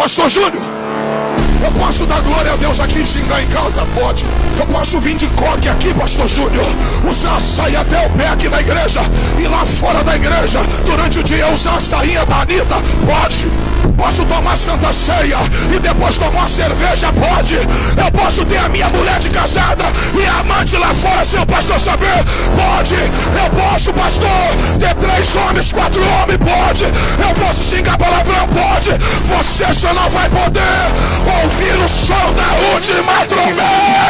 pastor Júnior, eu posso dar glória a Deus aqui e xingar em casa? Pode. Eu posso vir de coque aqui, pastor Júnior, usar açaí até o pé aqui na igreja, e lá fora da igreja, durante o dia, usar a sainha da Anitta? Pode. Posso tomar santa ceia e depois tomar uma cerveja? Pode. Eu posso ter a minha mulher de casada e a amante lá fora sem o pastor saber? Pode. Eu posso, pastor, ter 3 homens, 4 homens? Pode. Eu posso xingar palavrão? Pode. Você só não vai poder ouvir o som da última trombeta.